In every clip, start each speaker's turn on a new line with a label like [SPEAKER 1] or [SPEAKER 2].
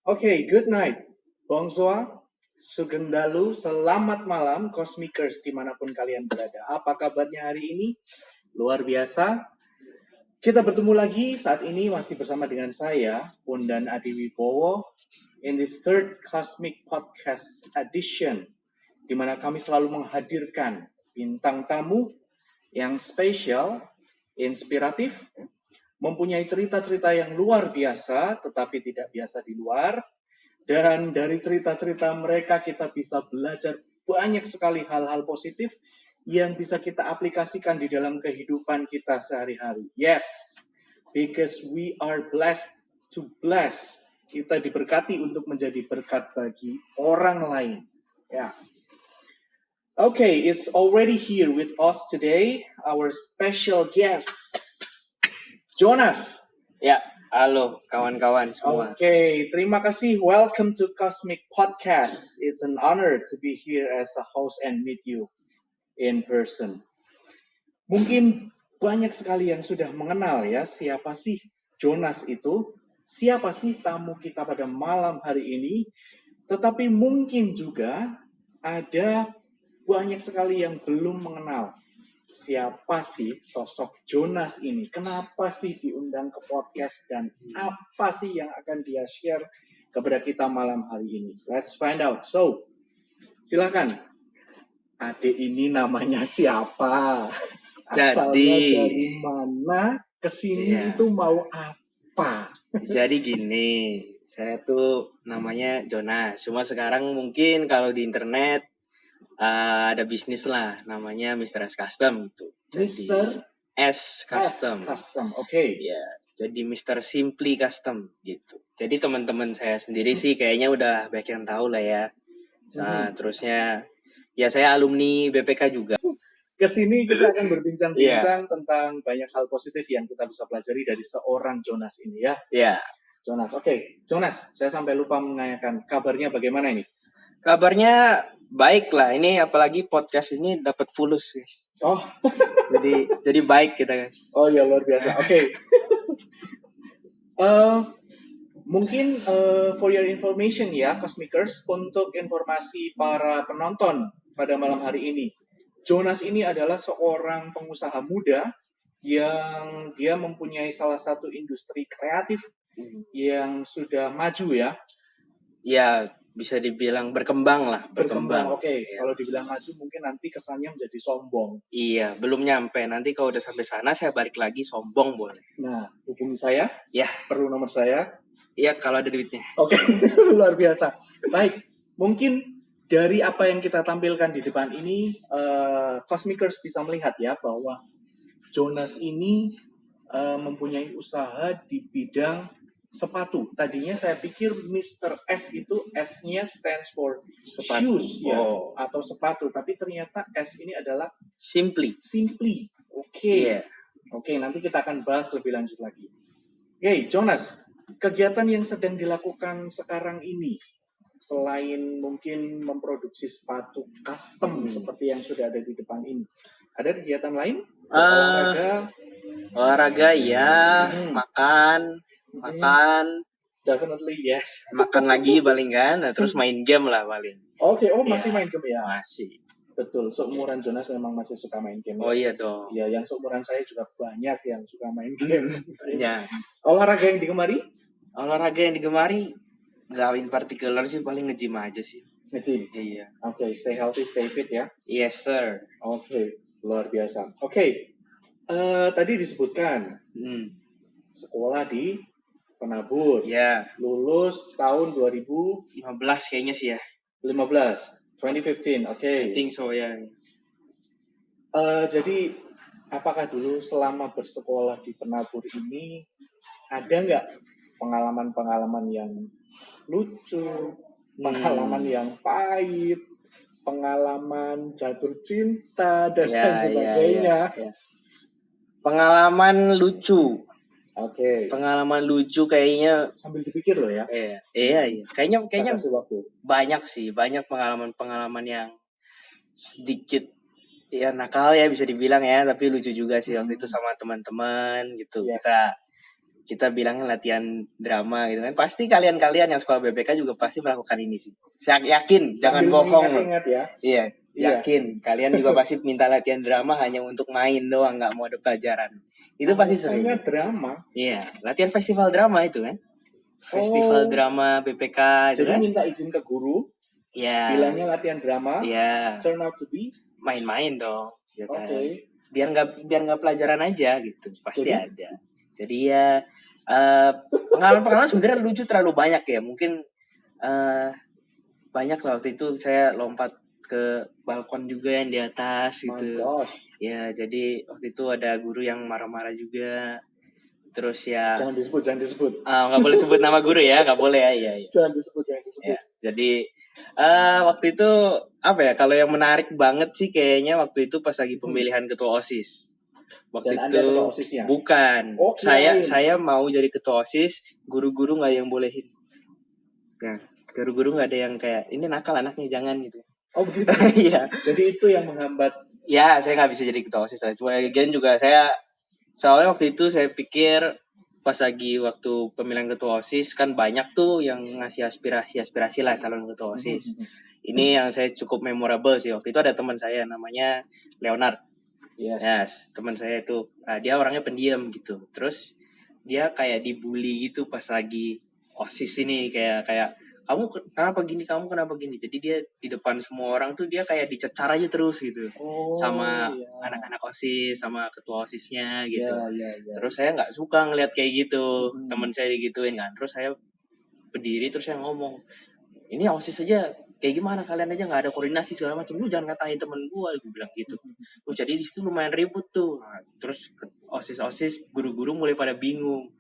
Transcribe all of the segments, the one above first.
[SPEAKER 1] Okay, good night. Bonsoir, Sugendalu, selamat malam, Cosmikers dimanapun kalian berada. Apa kabarnya hari ini? Luar biasa. Kita bertemu lagi saat ini masih bersama dengan saya, Bondan Adi Wibowo, in this third Cosmic Podcast edition, di mana kami selalu menghadirkan bintang tamu yang spesial, inspiratif, mempunyai cerita-cerita yang luar biasa, tetapi tidak biasa di luar. Dan dari cerita-cerita mereka kita bisa belajar banyak sekali hal-hal positif yang bisa kita aplikasikan di dalam kehidupan kita sehari-hari. Yes, because we are blessed to bless. Kita diberkati untuk menjadi berkat bagi orang lain. Ya. Okay, it's already here with us today, our special guest, Jonas.
[SPEAKER 2] Ya, halo kawan-kawan semua.
[SPEAKER 1] Okay, terima kasih. Welcome to Cosmic Podcast. It's an honor to be here as a host and meet you in person. Mungkin banyak sekali yang sudah mengenal ya siapa sih Jonas itu, siapa sih tamu kita pada malam hari ini. Tetapi mungkin juga ada banyak sekali yang belum mengenal siapa sih sosok Jonas ini? Kenapa sih diundang ke podcast dan apa sih yang akan dia share kepada kita malam hari ini? Let's find out. So, silakan. Adik ini namanya siapa? Asalnya dari mana? Kesini itu mau apa?
[SPEAKER 2] Jadi gini, saya tuh namanya Jonas. Cuma sekarang mungkin kalau di internet ada bisnis lah, namanya Mr. S Custom gitu.
[SPEAKER 1] Mr.
[SPEAKER 2] S Custom.
[SPEAKER 1] Oke.
[SPEAKER 2] Ya, jadi Mr. Simply Custom gitu. Jadi teman-teman saya sendiri sih kayaknya udah banyak yang tahu lah ya. Nah, terusnya ya saya alumni BPK juga.
[SPEAKER 1] Kesini kita akan berbincang-bincang tentang banyak hal positif yang kita bisa pelajari dari seorang Jonas ini ya.
[SPEAKER 2] Iya.
[SPEAKER 1] Jonas, oke. Jonas, saya sampai lupa menanyakan kabarnya bagaimana ini?
[SPEAKER 2] Kabarnya baik lah. Ini apalagi podcast ini dapat fulus guys.
[SPEAKER 1] Oh.
[SPEAKER 2] jadi baik kita guys.
[SPEAKER 1] Oh ya luar biasa. Oke. Mungkin for your information ya, Cosmikers, untuk informasi para penonton pada malam hari ini. Jonas ini adalah seorang pengusaha muda yang dia mempunyai salah satu industri kreatif yang sudah maju ya.
[SPEAKER 2] Ya, bisa dibilang berkembang lah. Berkembang.
[SPEAKER 1] Oke. Ya. Kalau dibilang maju mungkin nanti kesannya menjadi sombong.
[SPEAKER 2] Iya, belum nyampe. Nanti kalau udah sampai sana saya balik lagi sombong boleh.
[SPEAKER 1] Nah, hubungi saya.
[SPEAKER 2] Ya.
[SPEAKER 1] Perlu nomor saya.
[SPEAKER 2] Iya, kalau ada duitnya.
[SPEAKER 1] Oke, luar biasa. Baik, mungkin dari apa yang kita tampilkan di depan ini, Cosmikers bisa melihat ya bahwa Jonas ini mempunyai usaha di bidang sepatu. Tadinya saya pikir Mr. S itu S-nya stands for sepatu. Shoes ya, atau sepatu. Tapi ternyata S ini adalah
[SPEAKER 2] Simply.
[SPEAKER 1] Oke. Oke, nanti kita akan bahas lebih lanjut lagi. Oke, Jonas, kegiatan yang sedang dilakukan sekarang ini, selain mungkin memproduksi sepatu custom seperti yang sudah ada di depan ini, ada kegiatan lain?
[SPEAKER 2] Olahraga ya, makan.
[SPEAKER 1] Definitely yes.
[SPEAKER 2] Makan lagi paling kan, nah, terus main game lah paling.
[SPEAKER 1] Oke, masih main game ya?
[SPEAKER 2] Masih.
[SPEAKER 1] Betul, seumuran Jonas memang masih suka main game.
[SPEAKER 2] Oh iya dong.
[SPEAKER 1] Ya, yang seumuran saya juga banyak yang suka main game.
[SPEAKER 2] Ya.
[SPEAKER 1] Olahraga yang digemari?
[SPEAKER 2] Olahraga yang digemari nggak in particular sih, paling nge-gym aja sih.
[SPEAKER 1] Nge-gym?
[SPEAKER 2] Iya.
[SPEAKER 1] Oke, stay healthy, stay fit ya?
[SPEAKER 2] Yes sir.
[SPEAKER 1] Oke, luar biasa. Oke, tadi disebutkan sekolah di Penabur.
[SPEAKER 2] Ya.
[SPEAKER 1] Lulus tahun
[SPEAKER 2] 2015 kayaknya sih ya.
[SPEAKER 1] 2015, oke.
[SPEAKER 2] I think so ya.
[SPEAKER 1] Jadi apakah dulu selama bersekolah di Penabur ini ada nggak pengalaman-pengalaman yang lucu, pengalaman yang pahit, pengalaman jatuh cinta dan lain sebagainya?
[SPEAKER 2] Ya. Pengalaman lucu.
[SPEAKER 1] Oke.
[SPEAKER 2] Pengalaman lucu kayaknya
[SPEAKER 1] sambil dipikir loh ya.
[SPEAKER 2] Iya. Kayaknya
[SPEAKER 1] banyak
[SPEAKER 2] pengalaman yang sedikit ya nakal ya bisa dibilang ya, tapi lucu juga sih waktu itu sama teman-teman gitu. Yes. kita bilangnya latihan drama gitu kan. Pasti kalian-kalian yang sekolah BPK juga pasti melakukan ini sih. Saya yakin, jangan
[SPEAKER 1] Sambil
[SPEAKER 2] bohong.
[SPEAKER 1] mengingat-ingat ya.
[SPEAKER 2] Iya,
[SPEAKER 1] Iya.
[SPEAKER 2] yakin. Kalian juga pasti minta latihan drama hanya untuk main doang, nggak mau ada pelajaran. Itu pasti sering.
[SPEAKER 1] Alasannya drama.
[SPEAKER 2] Iya, latihan festival drama itu kan. Festival drama BPK itu
[SPEAKER 1] Jadi
[SPEAKER 2] kan.
[SPEAKER 1] minta izin ke guru,
[SPEAKER 2] Iya.
[SPEAKER 1] bilangnya latihan drama,
[SPEAKER 2] Iya,
[SPEAKER 1] turn out to be.
[SPEAKER 2] main-main dong. Ya kan?
[SPEAKER 1] Oke.
[SPEAKER 2] Biar nggak pelajaran aja gitu. Pasti
[SPEAKER 1] Jadi?
[SPEAKER 2] ada. Jadi ya pengalaman-pengalaman sebenarnya lucu terlalu banyak ya. Mungkin banyak lah waktu itu saya lompat ke balkon juga yang di atas
[SPEAKER 1] My
[SPEAKER 2] gitu.
[SPEAKER 1] gosh.
[SPEAKER 2] Ya, jadi waktu itu ada guru yang marah-marah juga. Terus ya
[SPEAKER 1] Jangan disebut.
[SPEAKER 2] nggak boleh sebut nama guru ya, nggak boleh ya. Iya.
[SPEAKER 1] Jangan disebut.
[SPEAKER 2] Ya, jadi waktu itu apa ya? Kalau yang menarik banget sih kayaknya waktu itu pas lagi pemilihan ketua OSIS. Waktu
[SPEAKER 1] Dan
[SPEAKER 2] itu
[SPEAKER 1] Anda ketua OSIS-nya?
[SPEAKER 2] bukan.
[SPEAKER 1] Oh, kirain.
[SPEAKER 2] Saya mau jadi ketua OSIS, guru-guru nggak yang bolehin. Nah, guru-guru nggak ada yang kayak ini nakal anaknya jangan gitu.
[SPEAKER 1] Oh begitu.
[SPEAKER 2] Iya.
[SPEAKER 1] Jadi itu yang menghambat.
[SPEAKER 2] Ya, saya nggak bisa jadi ketua OSIS lah. Cuma again juga soalnya waktu itu saya pikir pas lagi waktu pemilihan ketua OSIS kan banyak tuh yang ngasih aspirasi lah calon ketua OSIS. Ini yang saya cukup memorable sih. Waktu itu ada teman saya namanya Leonard. Yes, teman saya itu. Dia orangnya pendiam gitu. Terus dia kayak dibully gitu pas lagi OSIS ini kayak kamu kenapa gini. Jadi dia di depan semua orang tuh dia kayak dicecar aja terus gitu. Sama anak-anak OSIS, sama ketua OSISnya gitu. Terus saya nggak suka ngeliat kayak gitu. Teman saya digituin kan. Terus saya berdiri terus saya ngomong, ini OSIS aja kayak gimana, kalian aja nggak ada koordinasi segala macam, lu jangan ngatain temen gue bilang gitu. Jadi di situ lumayan ribut tuh. Nah, terus OSIS guru-guru mulai pada bingung.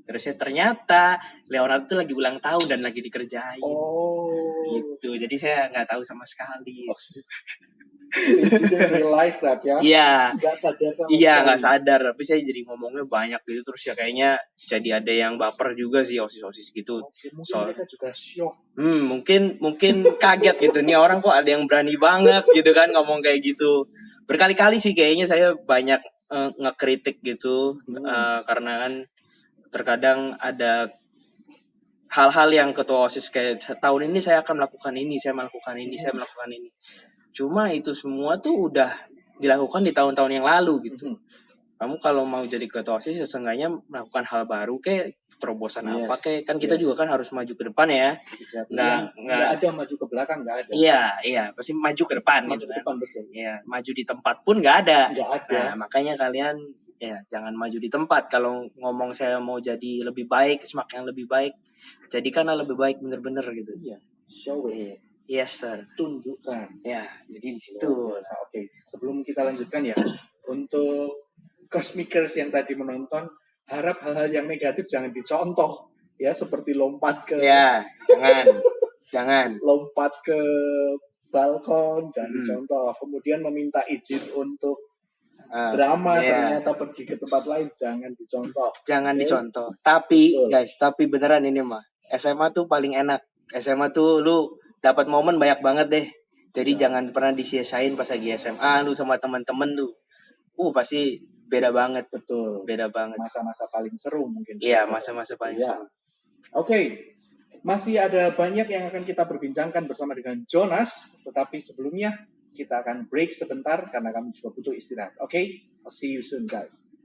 [SPEAKER 2] Terus ya ternyata Leonardo tuh lagi ulang tahun dan lagi dikerjain. Gitu. Jadi saya nggak tahu sama sekali.
[SPEAKER 1] So you didn't realize that ya?
[SPEAKER 2] Iya.
[SPEAKER 1] Nggak sadar sama
[SPEAKER 2] Iya,
[SPEAKER 1] sekali.
[SPEAKER 2] nggak sadar. Tapi saya jadi ngomongnya banyak gitu. Terus ya kayaknya jadi ada yang baper juga sih OSIS gitu.
[SPEAKER 1] Mungkin mereka juga shock.
[SPEAKER 2] Mungkin kaget gitu. Nih orang kok ada yang berani banget gitu kan ngomong kayak gitu. Berkali-kali sih kayaknya saya banyak ngekritik gitu. Karena kan terkadang ada hal-hal yang ketua OSIS kayak tahun ini saya akan melakukan ini, saya melakukan ini. Cuma itu semua tuh udah dilakukan di tahun-tahun yang lalu gitu. Kamu kalau mau jadi ketua OSIS seenggaknya melakukan hal baru kayak terobosan apa kayak kan kita juga kan harus maju ke depan ya.
[SPEAKER 1] Nggak ada maju ke belakang, nggak ada.
[SPEAKER 2] Iya, pasti maju ke depan gitu kan.
[SPEAKER 1] Depan, betul.
[SPEAKER 2] Iya, maju di tempat pun nggak ada.
[SPEAKER 1] Nggak ada.
[SPEAKER 2] Nah, makanya kalian ya jangan maju di tempat. Kalau ngomong saya mau jadi lebih baik, semakin lebih baik, jadikanlah lebih baik bener-bener gitu.
[SPEAKER 1] Iya. Show it.
[SPEAKER 2] Yes sir.
[SPEAKER 1] Tunjukkan.
[SPEAKER 2] Ya, jadi di situ.
[SPEAKER 1] Oke. Sebelum kita lanjutkan ya, untuk Cosmikers yang tadi menonton, harap hal-hal yang negatif jangan dicontoh ya, seperti lompat ke.
[SPEAKER 2] Ya, jangan.
[SPEAKER 1] Lompat ke balkon jangan dicontoh. Kemudian meminta izin untuk drama ternyata pergi ke tempat lain jangan dicontoh.
[SPEAKER 2] Jangan dicontoh. Tapi guys, beneran ini mah SMA tuh paling enak. SMA tuh lu dapat momen banyak banget deh. Jadi jangan pernah disia-siain pas lagi SMA lu sama teman-teman tuh. Pasti beda banget.
[SPEAKER 1] Betul.
[SPEAKER 2] Beda banget.
[SPEAKER 1] Masa-masa paling seru mungkin.
[SPEAKER 2] Iya, masa-masa paling seru.
[SPEAKER 1] Oke. Masih ada banyak yang akan kita perbincangkan bersama dengan Jonas, tetapi sebelumnya kita akan break sebentar karena kami juga butuh istirahat. Oke? I'll see you soon guys.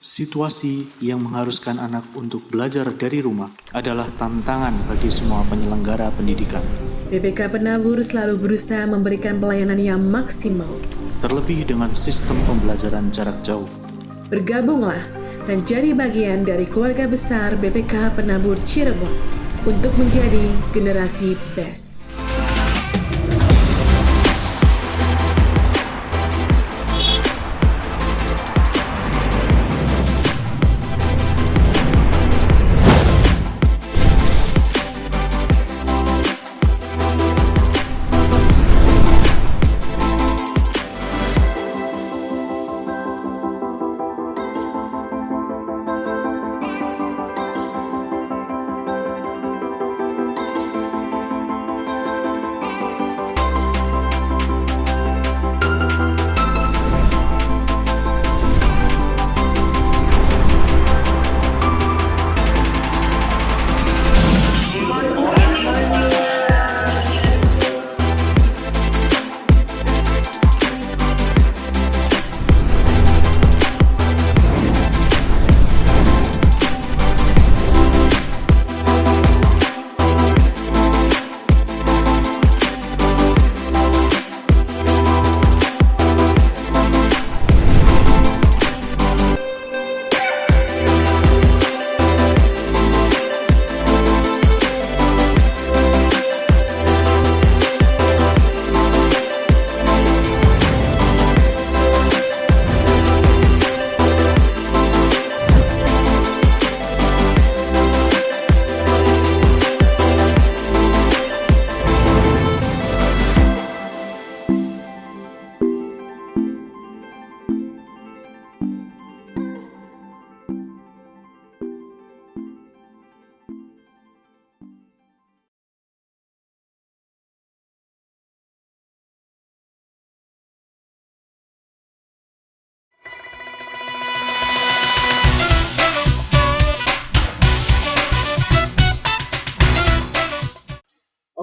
[SPEAKER 3] Situasi yang mengharuskan anak untuk belajar dari rumah adalah tantangan bagi semua penyelenggara pendidikan.
[SPEAKER 4] BPK Penabur selalu berusaha memberikan pelayanan yang maksimal.
[SPEAKER 3] Terlebih dengan sistem pembelajaran jarak jauh.
[SPEAKER 4] Bergabunglah dan jadi bagian dari keluarga besar BPK Penabur Cirebon untuk menjadi generasi BEST.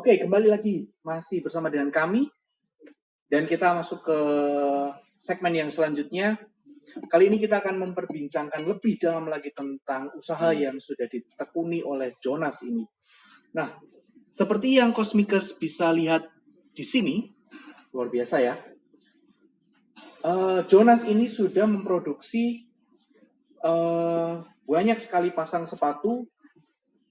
[SPEAKER 1] Oke, kembali lagi masih bersama dengan kami dan kita masuk ke segmen yang selanjutnya. Kali ini kita akan memperbincangkan lebih dalam lagi tentang usaha yang sudah ditekuni oleh Jonas ini. Nah, seperti yang Cosmikers bisa lihat di sini, luar biasa ya. Jonas ini sudah memproduksi banyak sekali pasang sepatu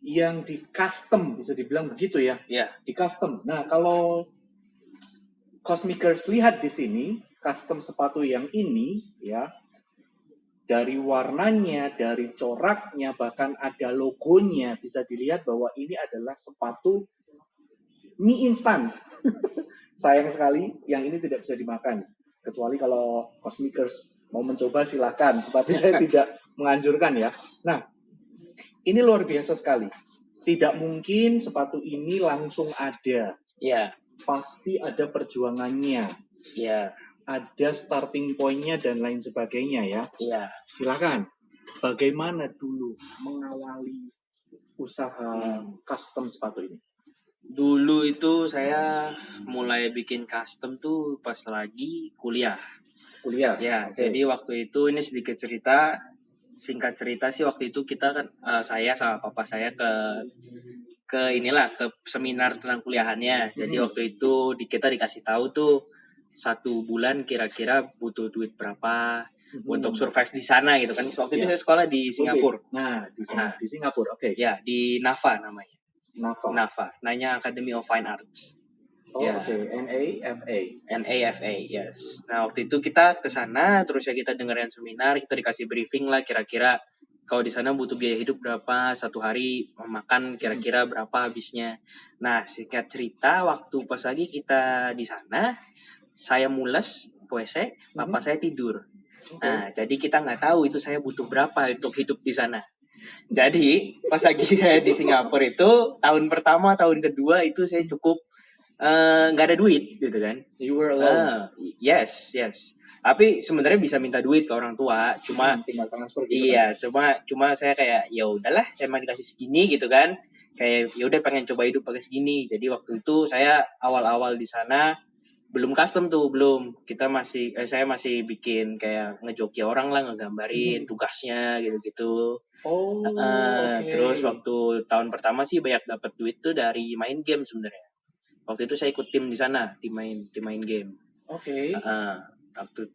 [SPEAKER 1] yang di custom, bisa dibilang begitu ya.
[SPEAKER 2] Ya.
[SPEAKER 1] Di custom. Nah, kalau Cosmikers lihat di sini, custom sepatu yang ini ya, dari warnanya, dari coraknya, bahkan ada logonya, bisa dilihat bahwa ini adalah sepatu mie instan. Sayang sekali, yang ini tidak bisa dimakan. Kecuali kalau Cosmikers mau mencoba silakan, tetapi saya tidak menganjurkan ya. Nah, ini luar biasa sekali. Tidak mungkin sepatu ini langsung ada.
[SPEAKER 2] Ya.
[SPEAKER 1] Pasti ada perjuangannya.
[SPEAKER 2] Ya.
[SPEAKER 1] Ada starting point-nya dan lain sebagainya ya.
[SPEAKER 2] Ya.
[SPEAKER 1] Silakan. Bagaimana dulu mengawali usaha custom sepatu ini?
[SPEAKER 2] Dulu itu saya mulai bikin custom tuh pas lagi kuliah.
[SPEAKER 1] Kuliah.
[SPEAKER 2] Ya,
[SPEAKER 1] Oke.
[SPEAKER 2] jadi waktu itu ini sedikit cerita. Singkat cerita sih waktu itu kita kan saya sama papa saya ke seminar tentang kuliahannya. Jadi waktu itu kita dikasih tahu tuh 1 bulan kira-kira butuh duit berapa untuk survive di sana gitu kan. Waktu itu saya sekolah di Singapura.
[SPEAKER 1] Nah, di Singapura. Oke.
[SPEAKER 2] Ya, di NAFA namanya.
[SPEAKER 1] NAFA.
[SPEAKER 2] NAFA, Nanyang Academy of Fine Arts.
[SPEAKER 1] Oh,
[SPEAKER 2] Ya.
[SPEAKER 1] oke. NAFA.
[SPEAKER 2] NAFA, yes. Nah, waktu itu kita ke sana, terus ya kita dengerin seminar, kita dikasih briefing lah kira-kira kalau di sana butuh biaya hidup berapa, 1 hari makan kira-kira berapa habisnya. Nah, singkat cerita, waktu pas lagi kita di sana, saya mules ke WC, papa saya tidur. Nah, jadi kita nggak tahu itu saya butuh berapa untuk hidup di sana. Jadi, pas lagi saya di Singapura itu, tahun pertama, tahun kedua itu saya cukup nggak ada duit gitu kan.
[SPEAKER 1] You were alone.
[SPEAKER 2] Yes. Tapi sebenarnya bisa minta duit ke orang tua, cuma
[SPEAKER 1] tinggal transfer gitu.
[SPEAKER 2] iya, cuma saya kayak ya udahlah, emang dikasih segini gitu kan. Kayak ya udah pengen coba hidup pakai segini. Jadi waktu itu saya awal-awal di sana belum custom tuh, belum. Saya masih bikin kayak ngejoki orang lah, ngegambarin tugasnya gitu-gitu.
[SPEAKER 1] Oh,
[SPEAKER 2] Terus waktu tahun pertama sih banyak dapat duit tuh dari main game sebenarnya. Waktu itu saya ikut tim di sana, tim main game.
[SPEAKER 1] Oke.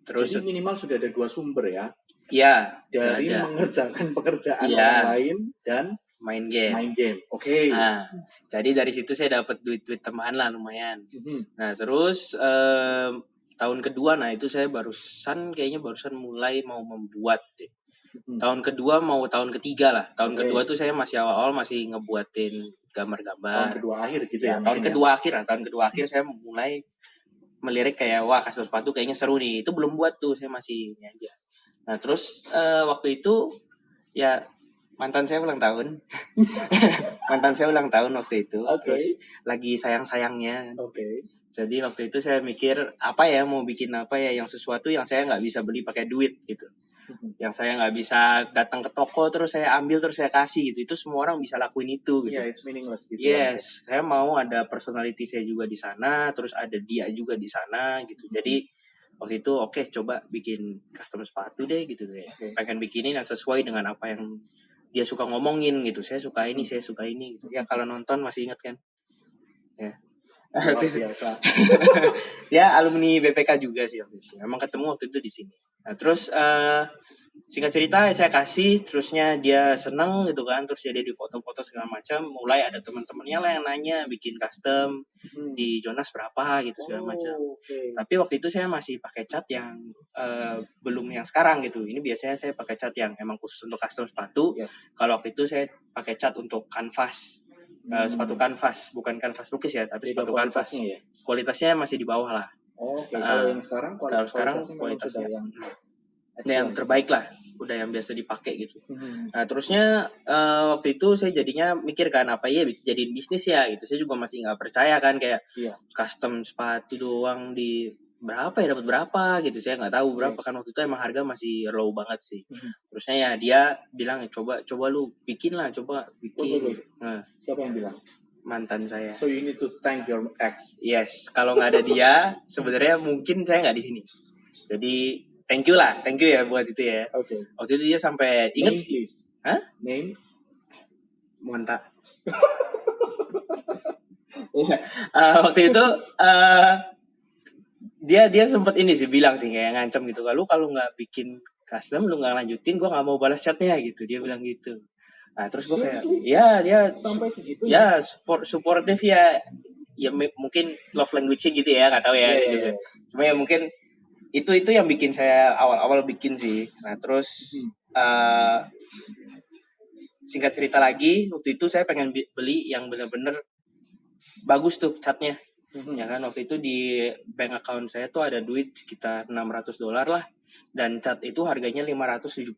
[SPEAKER 2] Terus
[SPEAKER 1] jadi minimal sudah ada 2 sumber ya.
[SPEAKER 2] Ya,
[SPEAKER 1] Dari
[SPEAKER 2] ada.
[SPEAKER 1] mengerjakan pekerjaan
[SPEAKER 2] Iya.
[SPEAKER 1] orang lain dan
[SPEAKER 2] main game.
[SPEAKER 1] Oke.
[SPEAKER 2] Jadi dari situ saya dapat duit tambahan lah lumayan. Nah, terus tahun kedua, nah itu saya barusan mulai mau membuat. Tahun kedua mau tahun ketiga lah. Tahun kedua tuh saya masih awal-awal masih ngebuatin gambar-gambar.
[SPEAKER 1] Tahun kedua akhir gitu
[SPEAKER 2] Ya,
[SPEAKER 1] ya.
[SPEAKER 2] tahun kedua akhir saya mulai melirik kayak wah custom sepatu kayaknya seru nih. Itu belum buat tuh, saya masih ini aja. Nah, terus waktu itu ya mantan saya ulang tahun. Waktu itu.
[SPEAKER 1] Oke.
[SPEAKER 2] Terus lagi sayang-sayangnya.
[SPEAKER 1] Oke.
[SPEAKER 2] Jadi waktu itu saya mikir mau bikin apa ya yang sesuatu yang saya nggak bisa beli pakai duit gitu. Yang saya nggak bisa datang ke toko terus saya ambil terus saya kasih gitu. Itu semua orang bisa lakuin itu gitu.
[SPEAKER 1] Yeah, it's meaningless gitu.
[SPEAKER 2] Yes, saya mau ada personality saya juga di sana, terus ada dia juga di sana gitu. Jadi waktu itu coba bikin custom sepatu deh gitu deh. Pengen bikinin yang sesuai dengan apa yang dia suka ngomongin gitu. Saya suka ini gitu. Ya kalau nonton masih ingat kan? Ya.
[SPEAKER 1] Biasa.
[SPEAKER 2] Ya alumni BPK juga sih waktu itu. Emang ketemu waktu itu di sini. Nah, terus singkat cerita saya kasih, terusnya dia seneng gitu kan, terus dia di foto-foto segala macam. Mulai ada teman-temannya lah yang nanya bikin custom di Jonas berapa gitu segala macam. Tapi waktu itu saya masih pakai cat yang belum yang sekarang gitu. Ini biasanya saya pakai cat yang emang khusus untuk custom sepatu. Kalau waktu itu saya pakai cat untuk kanvas. Sepatu kanvas, bukan kanvas lukis ya, tapi sepatu kanvas.
[SPEAKER 1] Ya?
[SPEAKER 2] Kualitasnya masih di bawah lah.
[SPEAKER 1] Kalau yang sekarang
[SPEAKER 2] kualitasnya yang terbaik lah, udah yang biasa dipakai gitu. Nah, terusnya waktu itu saya jadinya mikir kan apa ya bisa jadiin bisnis ya gitu. Saya juga masih nggak percaya kan kayak custom sepatu doang di berapa ya, dapat berapa gitu. Saya nggak tahu berapa kan waktu itu, emang harga masih low banget sih. Terusnya ya dia bilang coba lu bikin lah, coba bikin.
[SPEAKER 1] Siapa yang bilang?
[SPEAKER 2] mantan saya.
[SPEAKER 1] So you need to thank your ex.
[SPEAKER 2] Yes, kalau nggak ada dia, sebenarnya mungkin saya nggak di sini. Jadi thank you ya buat itu ya.
[SPEAKER 1] Okay.
[SPEAKER 2] Waktu itu dia sampai
[SPEAKER 1] Name
[SPEAKER 2] inget sih.
[SPEAKER 1] please.
[SPEAKER 2] Hah?
[SPEAKER 1] Name.
[SPEAKER 2] Monta. Waktu itu dia sempat ini sih bilang sih kayak ngancam gitu, kalau nggak bikin custom lu nggak lanjutin, gue nggak mau balas chatnya gitu, dia bilang gitu. Nah terus gue kayak ya dia
[SPEAKER 1] sampai segitu
[SPEAKER 2] ya supportive ya mungkin love language-nya gitu ya, nggak tahu ya gitu.
[SPEAKER 1] Yeah.
[SPEAKER 2] Cuma ya mungkin itu yang bikin saya awal bikin sih. Nah terus singkat cerita lagi, waktu itu saya pengen beli yang benar-benar bagus tuh catnya. Ya kan waktu itu di bank account saya tuh ada duit sekitar $600 lah, dan cat itu harganya $570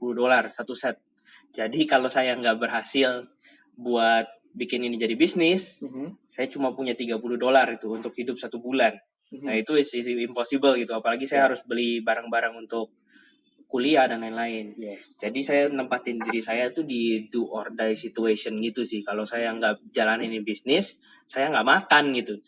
[SPEAKER 2] satu set. Jadi kalau saya nggak berhasil buat bikin ini jadi bisnis, saya cuma punya $30 itu untuk hidup 1 bulan. Nah itu is impossible gitu, apalagi saya harus beli barang-barang untuk kuliah dan lain-lain.
[SPEAKER 1] Yes.
[SPEAKER 2] Jadi saya nempatin diri saya tuh di do or die situation gitu sih. Kalau saya nggak jalanin ini bisnis, saya nggak makan gitu.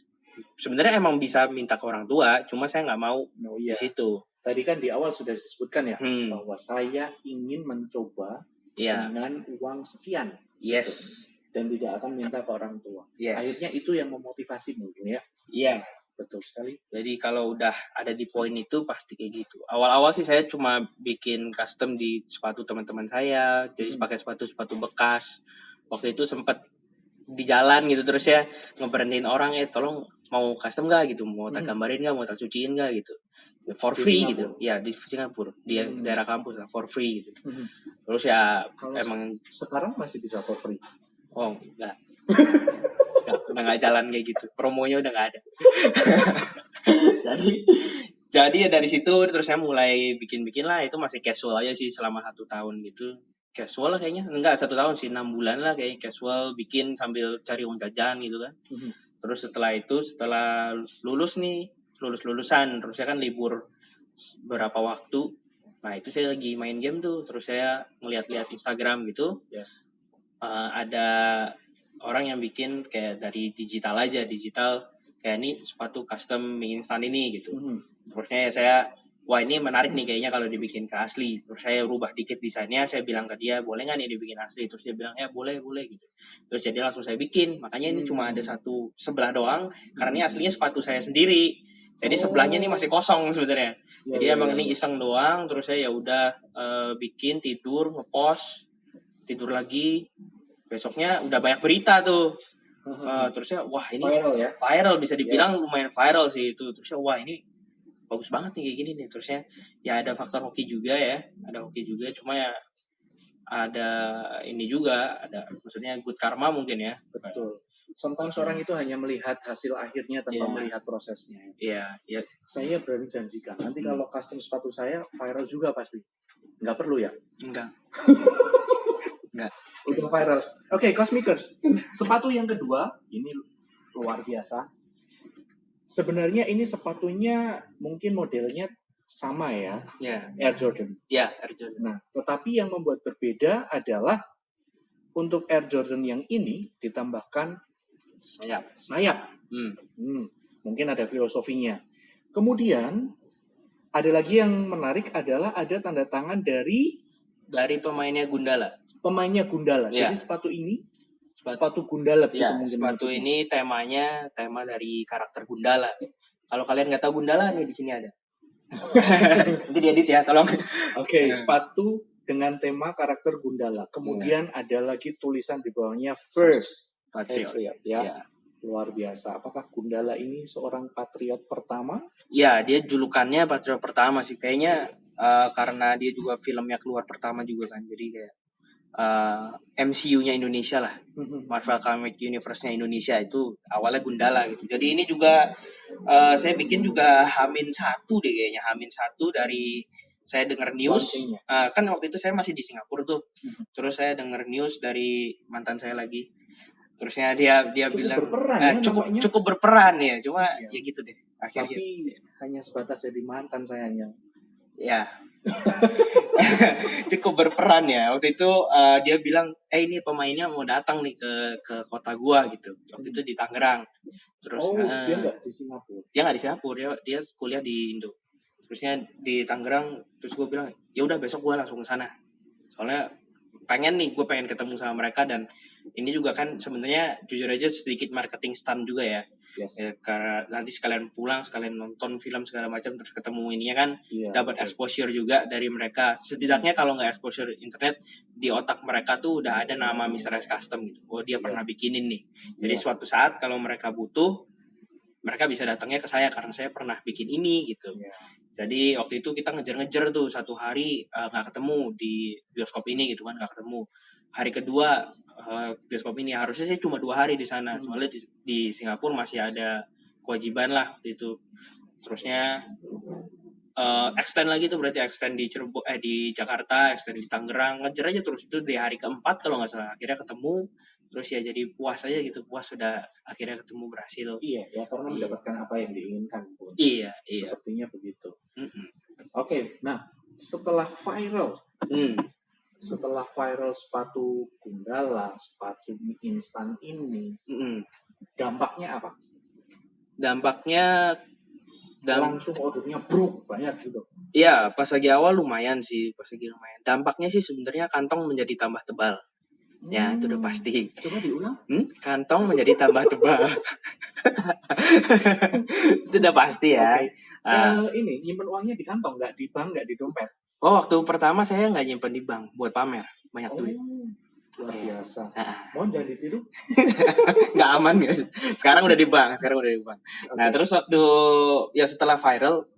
[SPEAKER 2] Sebenarnya emang bisa minta ke orang tua, cuma saya nggak mau di situ.
[SPEAKER 1] Tadi kan di awal sudah disebutkan ya, bahwa saya ingin mencoba dengan uang sekian.
[SPEAKER 2] Yes.
[SPEAKER 1] Gitu. Dan tidak akan minta ke orang tua.
[SPEAKER 2] Yes.
[SPEAKER 1] Akhirnya itu yang memotivasi mungkin ya.
[SPEAKER 2] Iya.
[SPEAKER 1] Betul sekali.
[SPEAKER 2] Jadi kalau udah ada di poin itu pasti kayak gitu. Awal-awal sih saya cuma bikin custom di sepatu teman-teman saya, jadi pakai sepatu bekas. Waktu itu sempat di jalan gitu, terus ya ngeberhentiin orang, tolong mau custom gak gitu, mau tak gambarin gak, mau tak cuciin gak gitu, for free gitu. Ya di Singapura, di daerah kampus lah, for free gitu. Terus ya
[SPEAKER 1] kalau
[SPEAKER 2] emang
[SPEAKER 1] sekarang masih bisa for free.
[SPEAKER 2] Oh enggak. Udah nggak jalan kayak gitu, promonya udah nggak ada. jadi ya dari situ terus saya mulai bikin lah, itu masih casual aja sih selama 1 tahun gitu. Casual lah kayaknya, enggak 1 tahun sih, 6 bulan lah kayak casual, bikin sambil cari uang jajan gitu kan. Terus setelah lulusan, terus saya kan libur berapa waktu. Nah itu saya lagi main game tuh, terus saya ngeliat-liat Instagram gitu.
[SPEAKER 1] Yes.
[SPEAKER 2] Ada orang yang bikin kayak dari digital kayak ini sepatu custom mie instan ini gitu. Terusnya ya saya, wah ini menarik nih kayaknya kalau dibikin ke asli. Terus saya rubah dikit desainnya, saya bilang ke dia, boleh nggak nih dibikin asli? Terus dia bilang ya boleh gitu. Terus jadi langsung saya bikin. Makanya ini cuma ada satu sebelah doang, karena ini aslinya sepatu saya sendiri. Jadi sebelahnya ini masih kosong sebenarnya. Jadi emang ini iseng doang. Terus saya ya udah bikin, ngepost, tidur lagi. Besoknya udah banyak berita tuh. Terusnya wah ini viral bisa dibilang lumayan viral sih itu. Terusnya wah ini bagus banget nih kayak gini nih. Terusnya ya ada faktor hoki juga ya. Cuma ya ada ini juga, ada maksudnya good karma mungkin ya.
[SPEAKER 1] Betul. Sometimes orang itu hanya melihat hasil akhirnya tanpa melihat prosesnya.
[SPEAKER 2] Iya.
[SPEAKER 1] Saya berani janjikan nanti kalau custom sepatu saya viral juga pasti. Nggak perlu ya?
[SPEAKER 2] Enggak.
[SPEAKER 1] Udah viral. Oke, Cosmikers. Sepatu yang kedua ini luar biasa. Sebenarnya ini sepatunya mungkin modelnya sama ya. Air Jordan.
[SPEAKER 2] Iya, Air Jordan.
[SPEAKER 1] Nah, tetapi yang membuat berbeda adalah untuk Air Jordan yang ini ditambahkan sayap. Mungkin ada filosofinya. Kemudian ada lagi yang menarik adalah ada tanda tangan dari
[SPEAKER 2] pemainnya Gundala.
[SPEAKER 1] Yeah. Jadi sepatu ini sepatu Gundala gitu mungkin.
[SPEAKER 2] Sepatu ini tema dari karakter Gundala. Kalau kalian nggak tahu Gundala nih di sini ada. Nanti diedit ya, tolong.
[SPEAKER 1] Oke, sepatu dengan tema karakter Gundala. Kemudian ada lagi tulisan di bawahnya First Patriot ya. Luar biasa. Apakah Gundala ini seorang patriot pertama?
[SPEAKER 2] Ya, dia julukannya patriot pertama sih. Kayaknya karena dia juga filmnya keluar pertama juga kan. Jadi kayak MCU-nya Indonesia lah. Marvel Comic Universe-nya Indonesia itu awalnya Gundala gitu. Jadi ini juga saya bikin juga H-1 deh kayaknya. H-1 dari saya dengar news. Kan waktu itu saya masih di Singapura tuh. Terus saya dengar news dari mantan saya lagi. Terusnya dia bilang cukup berperan ya. Cuma ya gitu deh. Akhirnya
[SPEAKER 1] tapi hanya sebatas jadi mantan sayangnya.
[SPEAKER 2] Ya. cukup berperan ya. Waktu itu dia bilang, ini pemainnya mau datang nih ke kota gua gitu. Waktu itu di Tangerang. Terus
[SPEAKER 1] dia nggak di Singapura.
[SPEAKER 2] dia nggak di Singapura, dia kuliah di Indo. Terusnya di Tangerang, terus gue bilang, ya udah besok gue langsung ke sana. Soalnya gue pengen ketemu sama mereka, dan ini juga kan sebenarnya jujur aja sedikit marketing stunt juga ya.
[SPEAKER 1] Yes.
[SPEAKER 2] Ya, karena nanti sekalian pulang, sekalian nonton film segala macam, terus ketemu ininya kan dapat exposure juga dari mereka. Setidaknya kalau nggak exposure internet, di otak mereka tuh udah ada nama Mr. S Custom gitu. Oh dia pernah bikinin nih. Jadi suatu saat kalau mereka butuh, mereka bisa datangnya ke saya karena saya pernah bikin ini gitu. Jadi waktu itu kita ngejar-ngejar tuh 1 hari nggak ketemu di bioskop ini gitu kan, nggak ketemu. Hari kedua bioskop ini harusnya saya cuma 2 hari di sana, soalnya di Singapura masih ada kewajiban lah gitu. Terusnya extend lagi tuh, berarti extend di di Jakarta, extend di Tangerang, ngejar aja terus. Itu di hari keempat kalau nggak salah akhirnya ketemu. Terus ya jadi puas aja gitu, puas sudah akhirnya ketemu berhasil.
[SPEAKER 1] Iya ya, karena mendapatkan apa yang diinginkan pun.
[SPEAKER 2] Iya.
[SPEAKER 1] Sepertinya begitu. Oke, nah setelah viral sepatu Gundala, sepatu mie instan ini, dampaknya apa?
[SPEAKER 2] Dampaknya
[SPEAKER 1] langsung ordernya banyak gitu.
[SPEAKER 2] Iya, pas lagi awal lumayan sih, Dampaknya sih sebenarnya kantong menjadi tambah tebal. Ya, itu udah pasti.
[SPEAKER 1] Coba diulang.
[SPEAKER 2] Kantong menjadi tambah tebal. Itu udah pasti ya.
[SPEAKER 1] Ini nyimpen uangnya di kantong, nggak di bank, nggak di dompet.
[SPEAKER 2] Oh, waktu pertama saya nggak nyimpen di bank buat pamer banyak duit.
[SPEAKER 1] Luar biasa. Mohon jangan ditiru.
[SPEAKER 2] Nggak aman guys. Sekarang udah di bank. Nah, terus waktu setelah viral,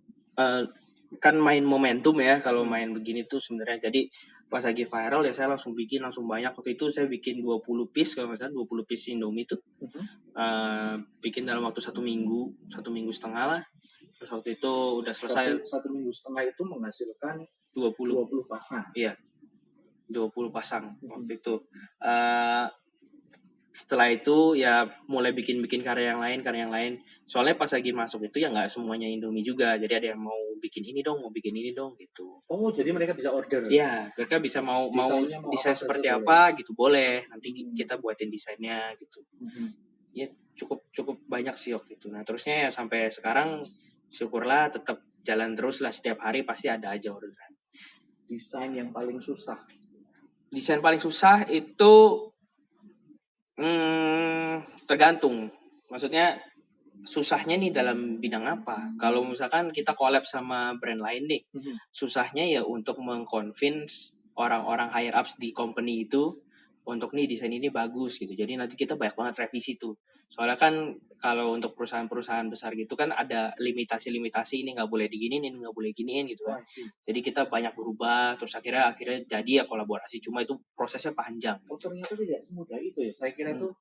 [SPEAKER 2] kan main momentum ya kalau main begini tuh sebenarnya. Jadi pas lagi viral ya saya langsung banyak. Waktu itu saya bikin 20 piece kalau nggak salah, 20 piece Indomie tuh. Bikin dalam waktu 1 minggu setengah lah. Terus waktu itu udah selesai.
[SPEAKER 1] 1 minggu setengah itu menghasilkan 20 pasang.
[SPEAKER 2] Iya. 20 pasang waktu itu. Setelah itu ya mulai bikin karya yang lain. Soalnya pas lagi masuk itu ya nggak semuanya Indomie juga. Jadi ada yang mau bikin ini dong gitu.
[SPEAKER 1] Oh, jadi mereka bisa order.
[SPEAKER 2] Iya, mereka bisa mau desain seperti apa gitu, boleh. Nanti kita buatin desainnya gitu. Ya cukup banyak sih waktu itu. Nah, terusnya ya sampai sekarang syukurlah tetap jalan terus lah, setiap hari pasti ada aja orderan.
[SPEAKER 1] Desain yang paling susah.
[SPEAKER 2] Desain paling susah itu tergantung. Maksudnya susahnya nih dalam bidang apa? Kalau misalkan kita collab sama brand lain nih, susahnya ya untuk mengconvince orang-orang higher ups di company itu untuk nih desain ini bagus gitu. Jadi nanti kita banyak banget revisi tuh. Soalnya kan kalau untuk perusahaan-perusahaan besar gitu kan ada limitasi ini nggak boleh diginiin, ini nggak boleh giniin gitu kan. Jadi kita banyak berubah, terus akhirnya jadi ya kolaborasi. Cuma itu prosesnya panjang.
[SPEAKER 1] Oh, ternyata tidak semudah itu ya. Saya kira tuh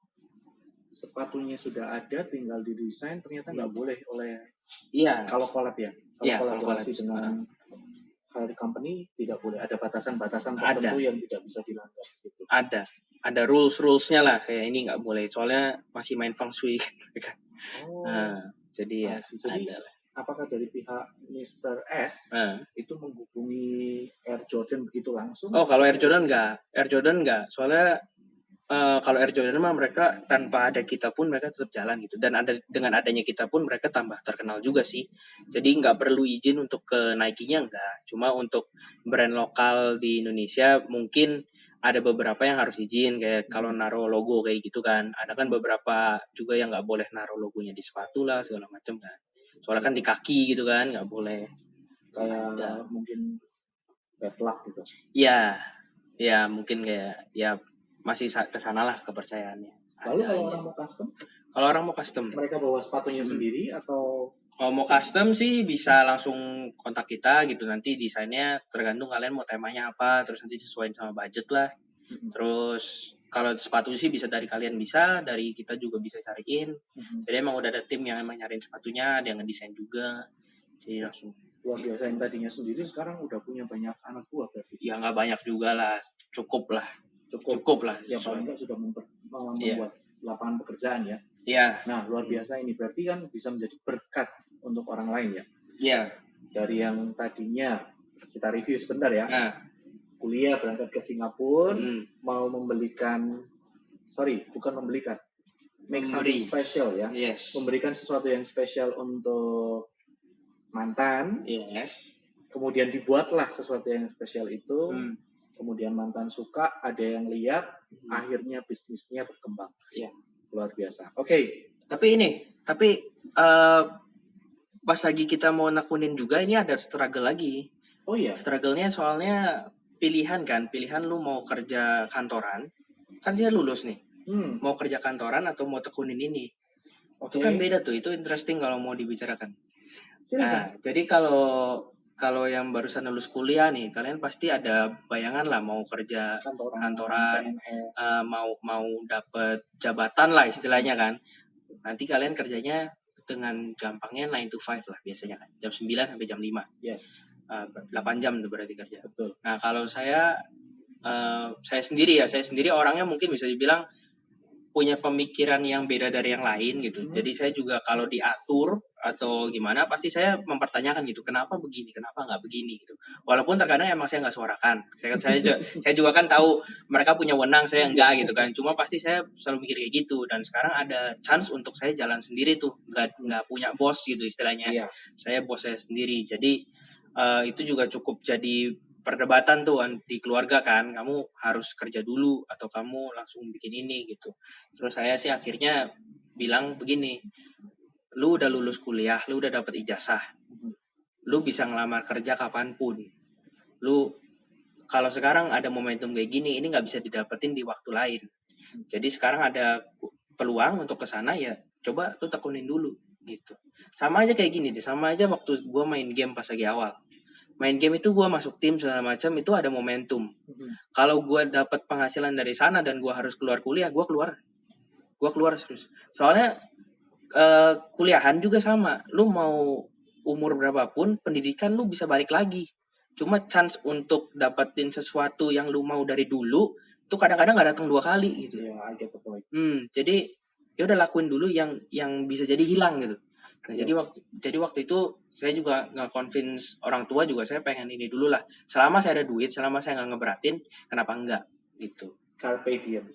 [SPEAKER 1] sepatunya sudah ada, tinggal didesain, ternyata nggak boleh oleh.
[SPEAKER 2] Iya.
[SPEAKER 1] Kalau collab ya. Kalau kolaborasi dengan higher company tidak boleh, ada batasan-batasan tertentu yang tidak bisa dilanggar gitu.
[SPEAKER 2] Ada rules-rulesnya lah, kayak ini nggak boleh soalnya masih main feng shui kan. Jadi ada lah.
[SPEAKER 1] Apakah dari pihak Mr. S itu menghubungi Air Jordan begitu langsung?
[SPEAKER 2] Oh, kalau Air Jordan enggak. Soalnya kalau Air Jordan mah mereka tanpa ada kita pun mereka tetap jalan gitu, dan dengan adanya kita pun mereka tambah terkenal juga sih. Jadi nggak perlu izin untuk ke Nike-nya, enggak. Cuma untuk brand lokal di Indonesia mungkin ada beberapa yang harus izin, kayak kalau naruh logo kayak gitu kan. Ada kan beberapa juga yang nggak boleh naruh logonya di sepatu lah segala macam kan. Soalnya kan di kaki gitu kan nggak boleh.
[SPEAKER 1] Kayak mungkin bad luck gitu.
[SPEAKER 2] Iya, mungkin kayak ya masih kesana lah kepercayaannya.
[SPEAKER 1] Lalu kalau orang mau custom? Mereka bawa sepatunya sendiri atau?
[SPEAKER 2] Kalau mau custom sih bisa langsung kontak kita gitu, nanti desainnya tergantung kalian mau temanya apa, terus nanti sesuaiin sama budget lah. Terus kalau sepatu sih bisa dari kalian, bisa dari kita juga bisa cariin. Jadi emang udah ada tim yang emang nyariin sepatunya, ada yang ngedesain juga. Jadi langsung.
[SPEAKER 1] Luar biasa, yang tadinya sendiri sekarang udah punya banyak anak buah berarti.
[SPEAKER 2] Ya nggak banyak juga lah, cukup lah.
[SPEAKER 1] Ya paling nggak sudah membuat lapangan pekerjaan ya.
[SPEAKER 2] Iya.
[SPEAKER 1] Nah, luar biasa ini berarti kan bisa menjadi berkat untuk orang lain ya.
[SPEAKER 2] Iya.
[SPEAKER 1] Dari yang tadinya kita review sebentar ya.
[SPEAKER 2] Nah,
[SPEAKER 1] Kuliah berangkat ke Singapura,
[SPEAKER 2] mm,
[SPEAKER 1] make
[SPEAKER 2] Memberi.
[SPEAKER 1] something special ya.
[SPEAKER 2] yes,
[SPEAKER 1] Memberikan sesuatu yang spesial untuk mantan,
[SPEAKER 2] yes,
[SPEAKER 1] kemudian dibuatlah sesuatu yang spesial itu,
[SPEAKER 2] Hmm.
[SPEAKER 1] kemudian mantan suka, ada yang lihat, akhirnya bisnisnya berkembang.
[SPEAKER 2] Iya.
[SPEAKER 1] Luar biasa. Oke.
[SPEAKER 2] Tapi pas lagi kita mau nekunin juga ini ada struggle lagi.
[SPEAKER 1] Oh iya.
[SPEAKER 2] Struggle-nya soalnya pilihan lu mau kerja kantoran, kan dia lulus nih, mau kerja kantoran atau mau tekunin ini.
[SPEAKER 1] Oke.
[SPEAKER 2] Itu kan beda tuh, itu interesting kalau mau dibicarakan.
[SPEAKER 1] Silakan.
[SPEAKER 2] Nah, jadi kalau yang barusan lulus kuliah nih, kalian pasti ada bayangan lah mau kerja kantoran,
[SPEAKER 1] PNS.
[SPEAKER 2] mau dapet jabatan lah istilahnya kan. Nanti kalian kerjanya dengan gampangnya 9 to 5 lah biasanya kan, jam 9 sampai jam 5.
[SPEAKER 1] Yes.
[SPEAKER 2] 8 jam tuh berarti kerja.
[SPEAKER 1] Betul.
[SPEAKER 2] Nah, kalau saya sendiri orangnya mungkin bisa dibilang punya pemikiran yang beda dari yang lain gitu. Jadi saya juga kalau diatur atau gimana pasti saya mempertanyakan gitu, kenapa begini, kenapa nggak begini gitu. Walaupun terkadang emang saya nggak suarakan. Saya juga kan tahu mereka punya wewenang, saya enggak gitu kan. Cuma pasti saya selalu mikir kayak gitu. Dan sekarang ada chance untuk saya jalan sendiri tuh, nggak punya bos gitu istilahnya.
[SPEAKER 1] Iya.
[SPEAKER 2] Saya bos saya sendiri. Jadi itu juga cukup jadi perdebatan tuh di keluarga kan, kamu harus kerja dulu atau kamu langsung bikin ini gitu. Terus saya sih akhirnya bilang begini, lu udah lulus kuliah, lu udah dapet ijazah, lu bisa ngelamar kerja kapanpun. Lu kalau sekarang ada momentum kayak gini, ini nggak bisa didapetin di waktu lain. Jadi sekarang ada peluang untuk kesana ya, coba lu tekunin dulu gitu. Sama aja kayak gini deh, sama aja waktu gue main game pas lagi awal. Main game itu gue masuk tim segala macam itu ada momentum. Kalau gue dapat penghasilan dari sana dan gue harus keluar kuliah, gue keluar terus. Soalnya kuliahan juga sama. Lu mau umur berapapun, pendidikan lu bisa balik lagi. Cuma chance untuk dapetin sesuatu yang lu mau dari dulu, itu kadang-kadang nggak datang 2 kali gitu.
[SPEAKER 1] Yeah, I get the point.
[SPEAKER 2] Jadi ya udah lakuin dulu yang bisa jadi hilang gitu. Nah,
[SPEAKER 1] Yes.
[SPEAKER 2] jadi waktu itu saya juga nggak convince orang tua juga, saya pengen ini dulu lah. Selama saya ada duit, selama saya nggak ngeberatin, kenapa enggak gitu.
[SPEAKER 1] Carpe diem.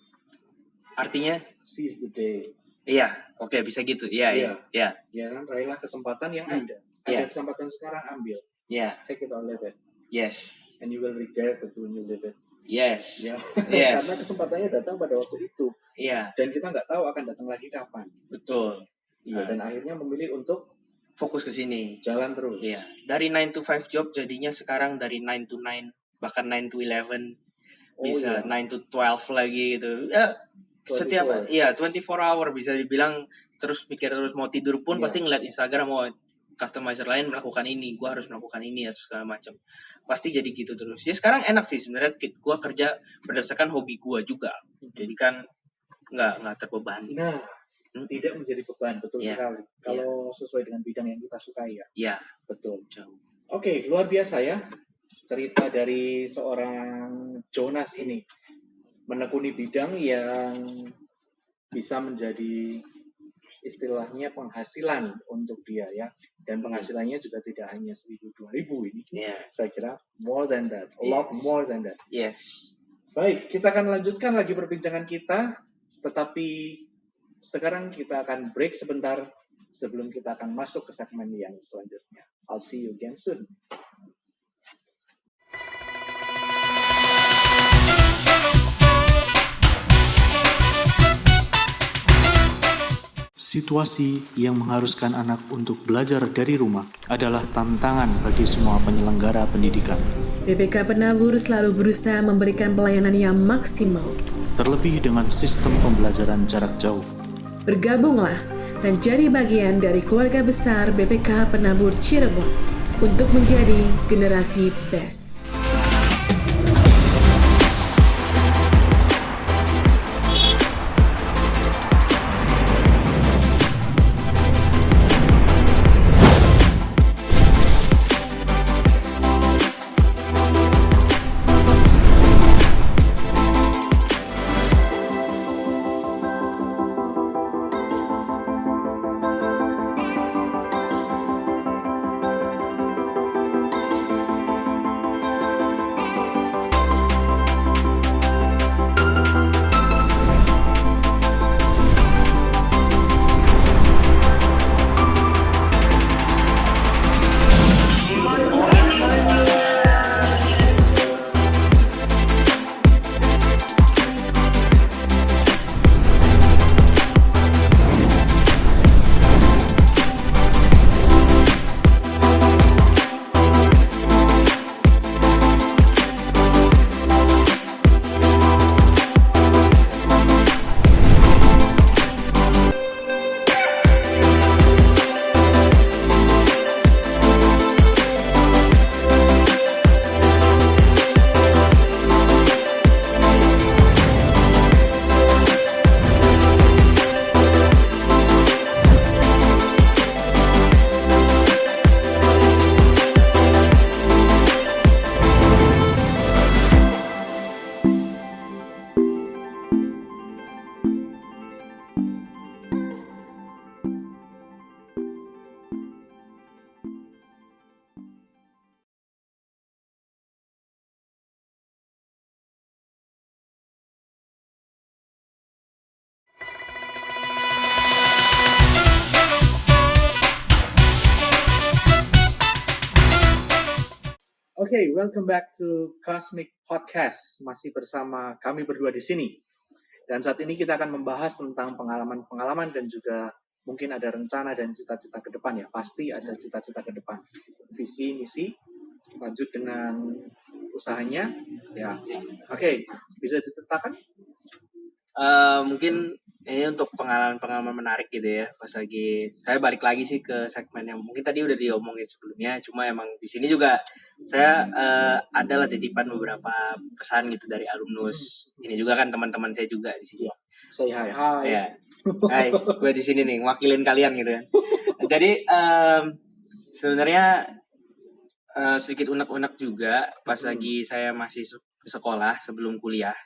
[SPEAKER 2] Artinya?
[SPEAKER 1] Seize the day.
[SPEAKER 2] Iya, oke, bisa gitu. Iya.
[SPEAKER 1] Ya kan, raihlah kesempatan yang ada. Ada
[SPEAKER 2] Iya.
[SPEAKER 1] kesempatan sekarang, ambil.
[SPEAKER 2] Iya.
[SPEAKER 1] Take it or leave it.
[SPEAKER 2] Yes.
[SPEAKER 1] And you will regret it when you leave it.
[SPEAKER 2] Yes.
[SPEAKER 1] Ya.
[SPEAKER 2] Yes.
[SPEAKER 1] Karena kesempatannya datang pada waktu itu.
[SPEAKER 2] Iya,
[SPEAKER 1] Dan kita nggak tahu akan datang lagi kapan.
[SPEAKER 2] betul.
[SPEAKER 1] Iya. Dan akhirnya memilih untuk
[SPEAKER 2] Fokus ke sini.
[SPEAKER 1] jalan terus.
[SPEAKER 2] Iya. Dari 9 to 5 job jadinya sekarang dari 9 to 9, bahkan 9 to 11. Bisa 9 to 12 lagi gitu. Ya, 24 hour bisa dibilang, terus pikir terus mau tidur pun pasti ngeliat Instagram, mau customizer lain melakukan ini, gue harus melakukan ini atau segala macam. Pasti jadi gitu terus. Ya sekarang enak sih sebenarnya, gue kerja berdasarkan hobi gue juga. Jadi kan nggak terbebani.
[SPEAKER 1] Nah, tidak menjadi beban, betul
[SPEAKER 2] Iya.
[SPEAKER 1] sekali. Kalau sesuai dengan bidang yang kita sukai ya.
[SPEAKER 2] Ya,
[SPEAKER 1] Betul.
[SPEAKER 2] jauh.
[SPEAKER 1] Oke, luar biasa ya. Cerita dari seorang Jonas ini. Menekuni bidang yang bisa menjadi istilahnya penghasilan untuk dia ya. Dan penghasilannya juga tidak hanya 1.000-2.000 ini.
[SPEAKER 2] Iya.
[SPEAKER 1] Saya kira more than that. A lot more than that.
[SPEAKER 2] Yes.
[SPEAKER 1] Baik, kita akan lanjutkan lagi perbincangan kita. Tetapi sekarang kita akan break sebentar sebelum kita akan masuk ke segmen yang selanjutnya. I'll see you again soon.
[SPEAKER 3] Situasi yang mengharuskan anak untuk belajar dari rumah adalah tantangan bagi semua penyelenggara pendidikan.
[SPEAKER 4] BPK Penabur selalu berusaha memberikan pelayanan yang maksimal.
[SPEAKER 3] Terlebih dengan sistem pembelajaran jarak jauh.
[SPEAKER 4] Bergabunglah dan jadi bagian dari keluarga besar BPK Penabur Cirebon untuk menjadi generasi BEST.
[SPEAKER 1] Okay, welcome back to Cosmic Podcast. Masih bersama kami berdua di sini. Dan saat ini kita akan membahas tentang pengalaman-pengalaman dan juga mungkin ada rencana dan cita-cita ke depan ya. Pasti ada cita-cita ke depan. Visi, misi, lanjut dengan usahanya. Ya, oke, bisa diceritakan?
[SPEAKER 2] Mungkin ini untuk pengalaman-pengalaman menarik gitu ya. Pas lagi saya balik lagi sih ke segmen yang mungkin tadi udah diomongin sebelumnya. Cuma emang di sini juga saya adalah titipan beberapa pesan gitu dari alumnus. Ini juga kan teman-teman saya juga di sini.
[SPEAKER 1] Say hi. Hi.
[SPEAKER 2] Ya, hai, gue di sini nih wakilin kalian gitu kan. Jadi sebenarnya sedikit unek-unek juga pas lagi saya masih sekolah sebelum kuliah.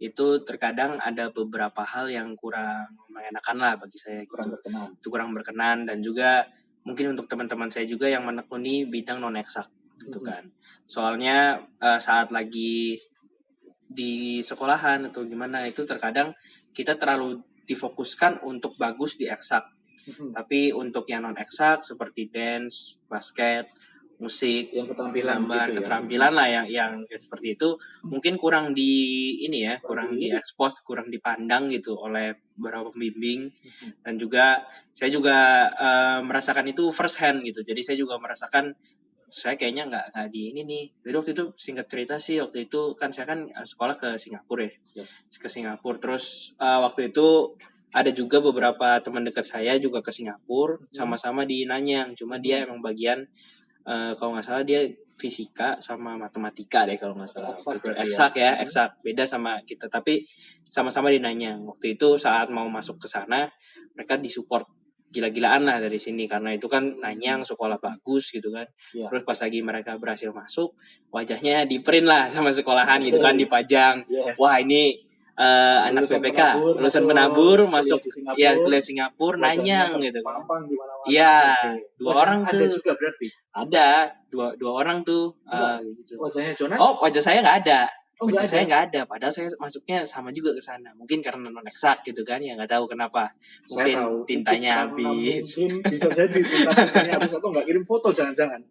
[SPEAKER 2] Itu terkadang ada beberapa hal yang kurang mengenakan lah bagi saya gitu. Kurang berkenan dan juga mungkin untuk teman-teman saya juga yang menekuni bidang non eksak gitu kan. Soalnya saat lagi di sekolahan atau gimana itu terkadang kita terlalu difokuskan untuk bagus di eksak. Tapi untuk yang non eksak seperti dance, basket, musik,
[SPEAKER 1] yang keterampilan
[SPEAKER 2] gitu keterampilan lah yang seperti itu mungkin kurang kurang diekspos, kurang dipandang gitu oleh beberapa pembimbing. Dan juga saya juga merasakan itu first hand gitu. Jadi saya juga merasakan saya kayaknya nggak di ini nih. Jadi waktu itu singkat cerita sih, waktu itu kan saya kan sekolah ke Singapura ya. Ke Singapura. Terus waktu itu ada juga beberapa teman dekat saya juga ke Singapura, sama-sama di Nanyang. Cuma dia emang bagian kalau nggak salah dia fisika sama matematika deh kalau nggak salah. Eksak beda sama kita, tapi sama-sama di Nanyang. Waktu itu saat mau masuk ke sana mereka disupport gila-gilaan lah dari sini karena itu kan Nanyang sekolah bagus gitu kan. Terus pas lagi mereka berhasil masuk, wajahnya di print lah sama sekolahan gitu kan, dipajang. Wah ini anak BPK lulusan penabur masuk kuliah Singapura Nanyang gitu kan. Iya, dua orang tuh.
[SPEAKER 1] Ada juga berarti.
[SPEAKER 2] Ada dua orang tuh. Gitu.
[SPEAKER 1] Wajahnya Jonas?
[SPEAKER 2] Oh, wajah saya nggak ada. Saya nggak ada. Padahal saya masuknya sama juga ke sana. Mungkin karena non eksak gitu kan, ya nggak tahu kenapa. Mungkin tintanya habis.
[SPEAKER 1] Mungkin bisa jadi tintanya habis atau nggak kirim foto jangan-jangan.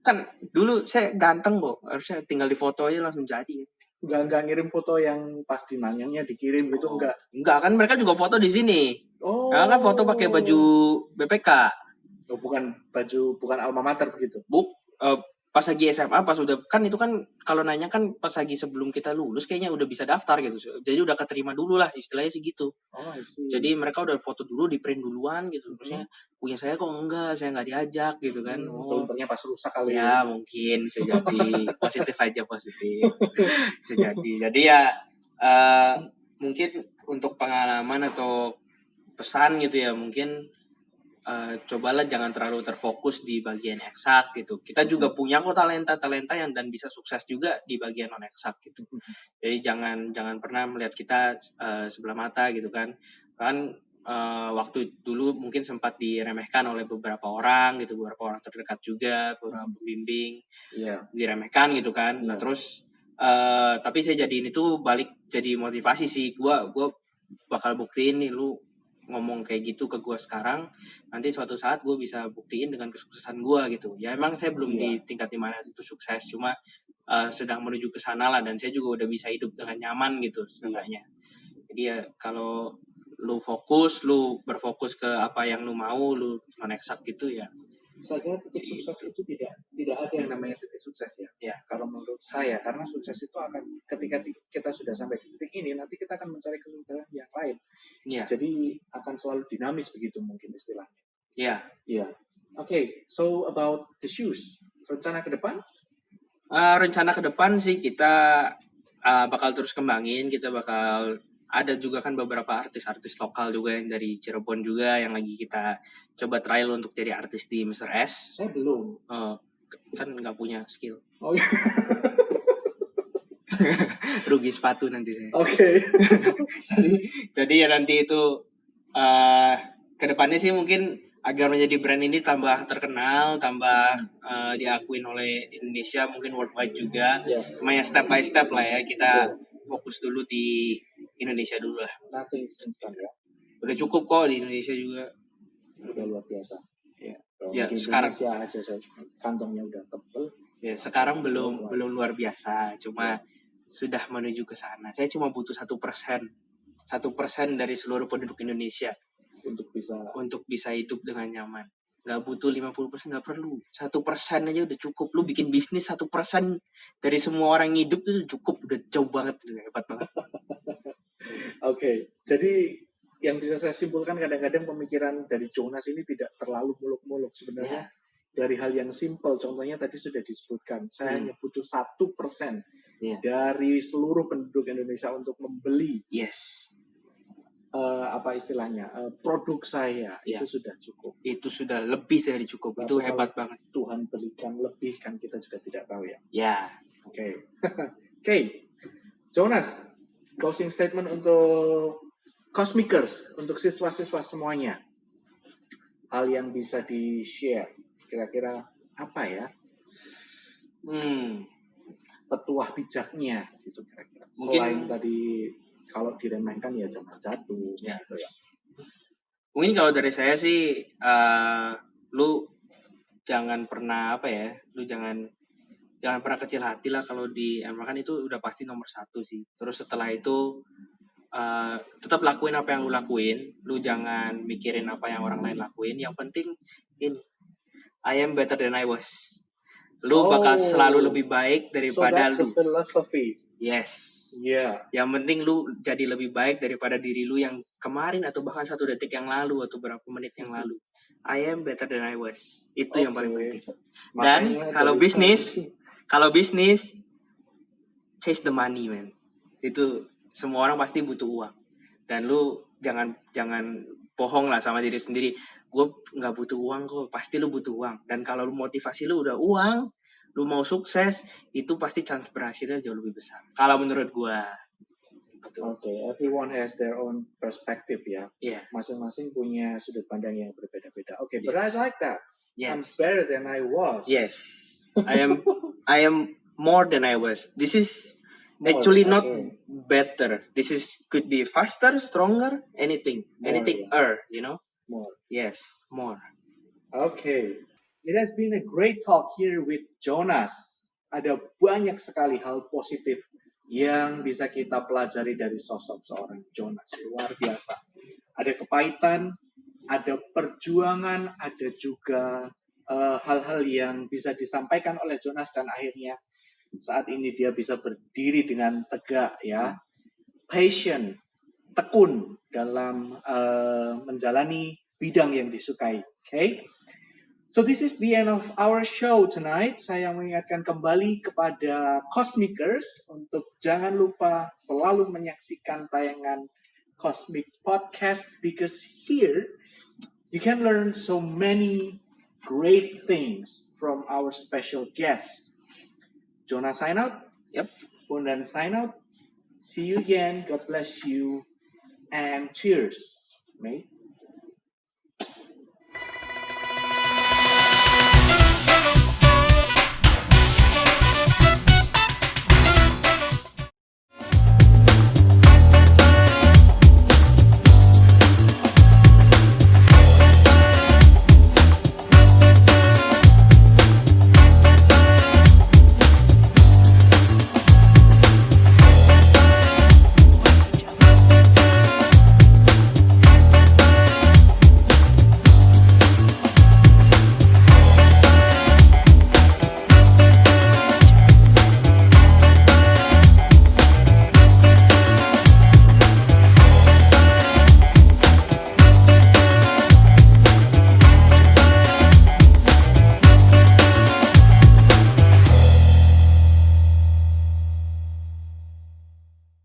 [SPEAKER 2] Kan dulu saya ganteng kok. Harusnya tinggal di foto aja langsung jadi.
[SPEAKER 1] Enggak ngirim foto yang pas di Nanyangnya dikirim gitu enggak?
[SPEAKER 2] Enggak, kan mereka juga foto di sini. Nah, kan foto pakai baju BPK.
[SPEAKER 1] Oh, bukan alma mater begitu.
[SPEAKER 2] Pas lagi SMA pas udah kan itu kan kalau nanya kan pas lagi sebelum kita lulus kayaknya udah bisa daftar gitu. Jadi udah keterima dulu lah istilahnya sih gitu. Jadi mereka udah foto dulu, di print duluan gitu. Terusnya punya saya kok enggak, saya nggak diajak gitu kan.
[SPEAKER 1] Printernya pas rusak kali
[SPEAKER 2] ya. Mungkin bisa jadi. Positif aja positif. Bisa jadi. Jadi ya mungkin untuk pengalaman atau pesan gitu ya mungkin cobalah jangan terlalu terfokus di bagian eksak gitu. Kita juga punya kok talenta yang dan bisa sukses juga di bagian non eksak gitu. Jadi jangan pernah melihat kita sebelah mata gitu kan. Kan waktu dulu mungkin sempat diremehkan oleh beberapa orang gitu, beberapa orang terdekat juga, beberapa pembimbing diremehkan gitu kan. Nah terus tapi saya jadiin itu balik jadi motivasi sih. Gua bakal buktiin nih lu ngomong kayak gitu ke gue sekarang, nanti suatu saat gue bisa buktiin dengan kesuksesan gue gitu. Ya emang saya belum di tingkat dimana itu sukses, cuma sedang menuju ke sana lah, dan saya juga udah bisa hidup dengan nyaman gitu sebenarnya. Jadi ya kalau lu berfokus ke apa yang lu mau, lu non eksak gitu ya.
[SPEAKER 1] Saya kira titik sukses itu tidak ada yang namanya titik sukses ya. Kalau menurut saya, karena sukses itu akan ketika kita sudah sampai di titik ini, nanti kita akan mencari kegagalan yang lain. Jadi akan selalu dinamis begitu mungkin istilahnya. Okay, so about the shoes, rencana ke depan?
[SPEAKER 2] Rencana ke depan sih kita bakal terus kembangin, kita bakal ada juga kan beberapa artis-artis lokal juga yang dari Cirebon juga yang lagi kita coba trial untuk jadi artis di Mr. S.
[SPEAKER 1] Saya belum.
[SPEAKER 2] Kan nggak punya skill.
[SPEAKER 1] Oh iya.
[SPEAKER 2] Rugi sepatu nanti saya.
[SPEAKER 1] Oke.
[SPEAKER 2] Jadi ya nanti itu kedepannya sih mungkin agar menjadi brand ini tambah terkenal, tambah diakuin oleh Indonesia, mungkin worldwide juga. Cuma ya step by step lah ya, kita fokus dulu di Indonesia dulu lah.
[SPEAKER 1] Nothing instant ya.
[SPEAKER 2] Udah cukup kok di Indonesia juga.
[SPEAKER 1] Udah luar biasa.
[SPEAKER 2] Ya sekarang
[SPEAKER 1] Indonesia aja kantongnya udah tebel.
[SPEAKER 2] Ya, sekarang belum luar biasa, cuma sudah menuju ke sana. Saya cuma butuh 1% dari seluruh penduduk Indonesia untuk bisa hidup dengan nyaman. Nggak butuh 50%, nggak perlu. 1% aja udah cukup. Lu bikin bisnis 1% dari semua orang yang hidup itu cukup, udah jauh banget, udah hebat banget.
[SPEAKER 1] Oke, jadi yang bisa saya simpulkan kadang-kadang pemikiran dari Jonas ini tidak terlalu muluk-muluk sebenarnya. Dari hal yang simpel, contohnya tadi sudah disebutkan, saya hanya butuh 1% dari seluruh penduduk Indonesia untuk membeli apa istilahnya produk saya, itu sudah cukup.
[SPEAKER 2] Itu sudah lebih dari cukup.
[SPEAKER 1] Tapi
[SPEAKER 2] itu hebat banget.
[SPEAKER 1] Tuhan berikan lebih kan kita juga tidak tahu ya.
[SPEAKER 2] Ya.
[SPEAKER 1] Oke. Oke. Jonas, closing statement untuk Cosmikers, untuk siswa-siswa semuanya. Hal yang bisa di-share, kira-kira apa ya? Petuah bijaknya gitu kira-kira.
[SPEAKER 2] Mungkin
[SPEAKER 1] selain tadi kalau diremehkan ya jangan jatuh gitu ya.
[SPEAKER 2] Mungkin kalau dari saya sih lu jangan pernah lu jangan pernah kecil hati lah kalau diamalkan, itu udah pasti nomor 1 sih. Terus setelah itu tetap lakuin apa yang lu lakuin, lu jangan mikirin apa yang orang lain lakuin. Yang penting ini, I am better than I was. Lu bakal selalu lebih baik daripada
[SPEAKER 1] lu. So that's the philosophy.
[SPEAKER 2] Yes.
[SPEAKER 1] Yeah.
[SPEAKER 2] Yang penting lu jadi lebih baik daripada diri lu yang kemarin atau bahkan 1 detik yang lalu atau berapa menit yang lalu. I am better than I was. Itu yang paling penting. Dan kalau bisnis chase the money, man. Itu semua orang pasti butuh uang. Dan lu jangan bohong lah sama diri sendiri. Gue nggak butuh uang kok. Pasti lu butuh uang. Dan kalau lu motivasi lu udah uang, lu mau sukses, itu pasti chance berhasilnya jauh lebih besar. Kalau menurut gue.
[SPEAKER 1] Oke, everyone has their own perspective ya.
[SPEAKER 2] Yeah.
[SPEAKER 1] Masing-masing punya sudut pandang yang berbeda-beda. Oke, but I like that.
[SPEAKER 2] Yes.
[SPEAKER 1] I'm better than I was.
[SPEAKER 2] Yes. I am more than I was. This is actually not better. This could be faster, stronger, anything. You know?
[SPEAKER 1] More.
[SPEAKER 2] Yes, more.
[SPEAKER 1] Okay. It has been a great talk here with Jonas. Ada banyak sekali hal positif yang bisa kita pelajari dari sosok seorang Jonas. Luar biasa. Ada kepahitan, ada perjuangan, ada juga hal-hal yang bisa disampaikan oleh Jonas dan akhirnya saat ini dia bisa berdiri dengan tegak ya. Patient, tekun dalam menjalani bidang yang disukai. Okay? So this is the end of our show tonight. Saya mengingatkan kembali kepada Cosmikers untuk jangan lupa selalu menyaksikan tayangan Cosmic Podcast, because here you can learn so many great things from our special guests. Jonas sign out.
[SPEAKER 2] Yep.
[SPEAKER 1] Bondan sign out. See you again. God bless you. And cheers, mate.